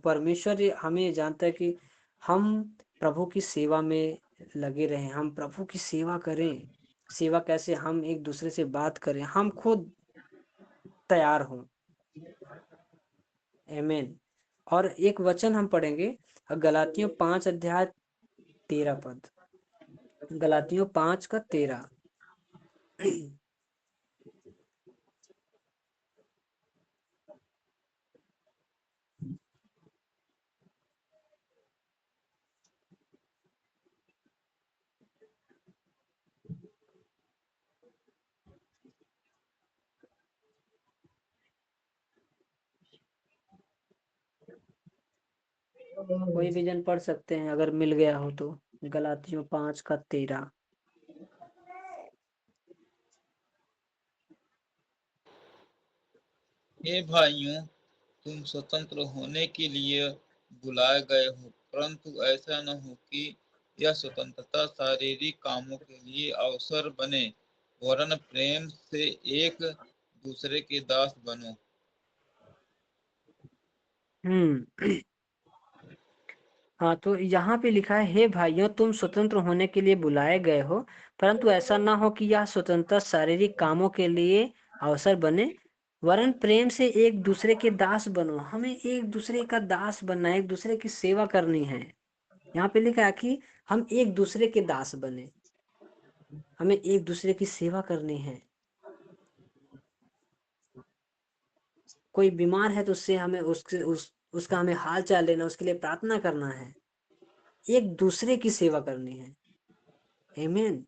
परमेश्वर हमें जानता है कि हम प्रभु की सेवा में लगे रहें, हम प्रभु की सेवा करें। सेवा कैसे? हम एक दूसरे से बात करें, हम खुद तैयार हों। आमीन। और एक वचन हम पढ़ेंगे, गलातियों 5 अध्याय 13 पद। गलातियों 5 का 13। कोई भी जन पढ़ सकते हैं अगर मिल गया हो तो। गलातियों 5 का 13। हे भाइयों, तुम स्वतंत्र होने के लिए बुलाए गए हो, परंतु ऐसा न हो कि यह स्वतंत्रता शारीरिक कामों के लिए अवसर बने, वरन प्रेम से एक दूसरे के दास बनो। हाँ, तो यहाँ पे लिखा है, हे भाइयों, तुम स्वतंत्र होने के लिए बुलाए गए हो, परंतु ऐसा ना हो कि यह स्वतंत्रता शारीरिक कामों के लिए अवसर बने, वरन प्रेम से एक दूसरे के दास बनो। हमें एक दूसरे का दास बनना है, एक दूसरे की सेवा करनी है। यहाँ पे लिखा है कि हम एक दूसरे के दास बने, हमें एक दूसरे की सेवा करनी है। कोई बीमार है तो उससे हमें उसका हमें हाल चाल लेना, उसके लिए प्रार्थना करना है, एक दूसरे की सेवा करनी है। आमीन।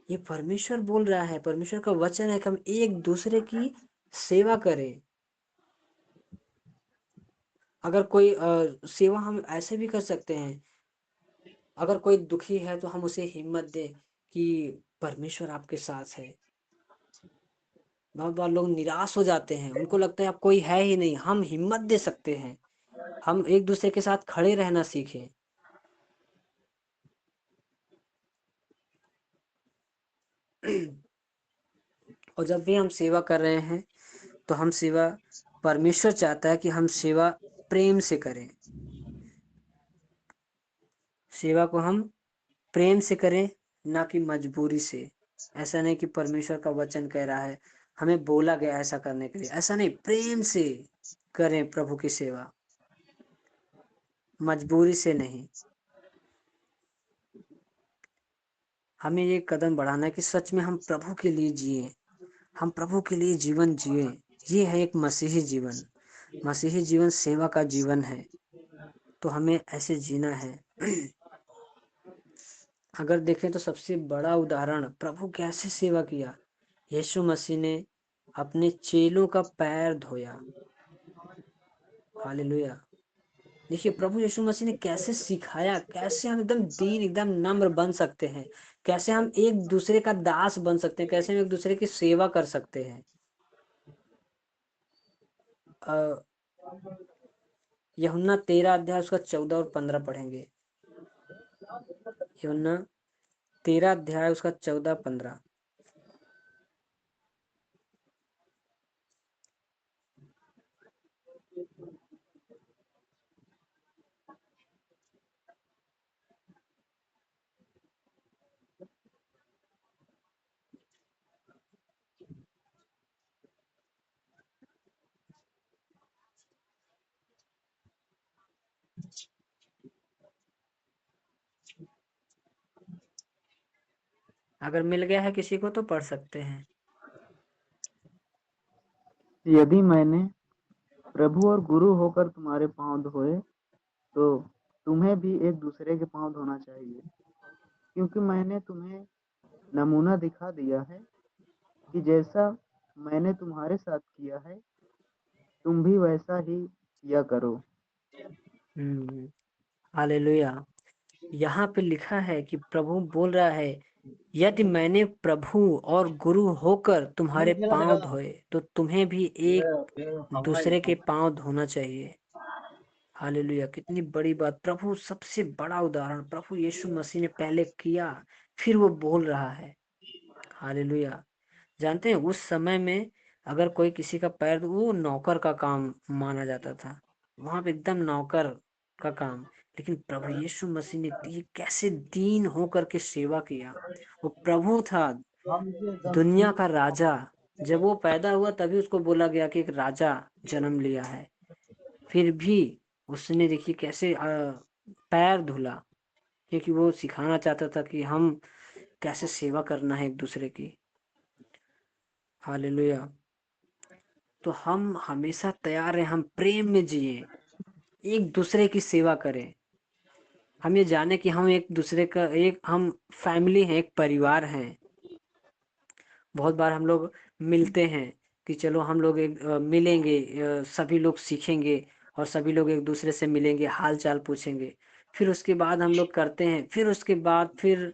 ये परमेश्वर बोल रहा है, परमेश्वर का वचन है कि हम एक दूसरे की सेवा करें। अगर कोई सेवा हम ऐसे भी कर सकते हैं, अगर कोई दुखी है तो हम उसे हिम्मत दे कि परमेश्वर आपके साथ है। बहुत बार लोग निराश हो जाते हैं, उनको लगता है अब कोई है ही नहीं। हम हिम्मत दे सकते हैं, हम एक दूसरे के साथ खड़े रहना सीखें। और जब भी हम सेवा कर रहे हैं तो हम सेवा, परमेश्वर चाहता है कि हम सेवा प्रेम से करें। सेवा को हम प्रेम से करें, ना कि मजबूरी से। ऐसा नहीं कि परमेश्वर का वचन कह रहा है, हमें बोला गया ऐसा करने के लिए, ऐसा नहीं। प्रेम से करें प्रभु की सेवा, मजबूरी से नहीं। हमें ये कदम बढ़ाना है कि सच में हम प्रभु के लिए जिए, हम प्रभु के लिए जीवन जिए। ये है एक मसीही जीवन। मसीही जीवन सेवा का जीवन है, तो हमें ऐसे जीना है। अगर देखें तो सबसे बड़ा उदाहरण, प्रभु कैसे सेवा किया। यीशु मसीह ने अपने चेलों का पैर धोया। हालेलुया। देखिए प्रभु यीशु मसीह ने कैसे सिखाया, कैसे हम एकदम दीन, एकदम नम्र बन सकते हैं, कैसे हम एक दूसरे का दास बन सकते हैं, कैसे हम एक दूसरे की सेवा कर सकते हैं। यूहन्ना 13 अध्याय उसका 14 और 15 पढ़ेंगे। यूहन्ना 13 अध्याय उसका 14-15। अगर मिल गया है किसी को तो पढ़ सकते हैं। यदि मैंने प्रभु और गुरु होकर तुम्हारे पांव धोए, तो तुम्हें भी एक दूसरे के पांव धोना चाहिए, क्योंकि मैंने तुम्हें नमूना दिखा दिया है कि जैसा मैंने तुम्हारे साथ किया है, तुम भी वैसा ही किया करो। हालेलुया। यहाँ पे लिखा है कि प्रभु बोल रहा है, यदि मैंने प्रभु और गुरु होकर तुम्हारे पांव धोए, तो तुम्हें भी एक दूसरे के पांव धोना चाहिए। हालेलुया। कितनी बड़ी बात। प्रभु सबसे बड़ा उदाहरण प्रभु यीशु मसीह ने पहले किया, फिर वो बोल रहा है। हालेलुया। जानते हैं उस समय में अगर कोई किसी का पैर, वो नौकर का काम माना जाता था, वहां पे एकदम नौकर का काम। लेकिन प्रभु यीशु मसीह ने कैसे दीन होकर के सेवा किया। वो प्रभु था, दुनिया का राजा। जब वो पैदा हुआ तभी उसको बोला गया कि एक राजा जन्म लिया है, फिर भी उसने देखिए कैसे पैर धुला, क्योंकि वो सिखाना चाहता था कि हम कैसे सेवा करना है एक दूसरे की। हालेलुया। तो हम हमेशा तैयार हैं, हम प्रेम में जिए, एक दूसरे की सेवा करें। हम ये जाने कि हम एक दूसरे का, एक हम फैमिली हैं, एक परिवार हैं। बहुत बार हम लोग मिलते हैं कि चलो हम लोग एक मिलेंगे, सभी लोग सीखेंगे और सभी लोग एक दूसरे से मिलेंगे, हाल चाल पूछेंगे। फिर उसके बाद हम लोग करते हैं, फिर उसके बाद फिर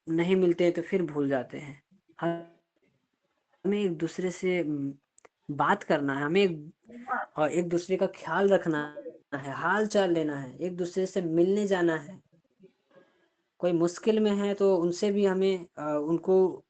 नहीं मिलते हैं तो फिर भूल जाते हैं। हमें एक दूसरे से बात करना है, हमें और एक दूसरे का ख्याल रखना है, हाल चाल लेना है, एक दूसरे से मिलने जाना है। कोई मुश्किल में है तो उनसे भी हमें उनको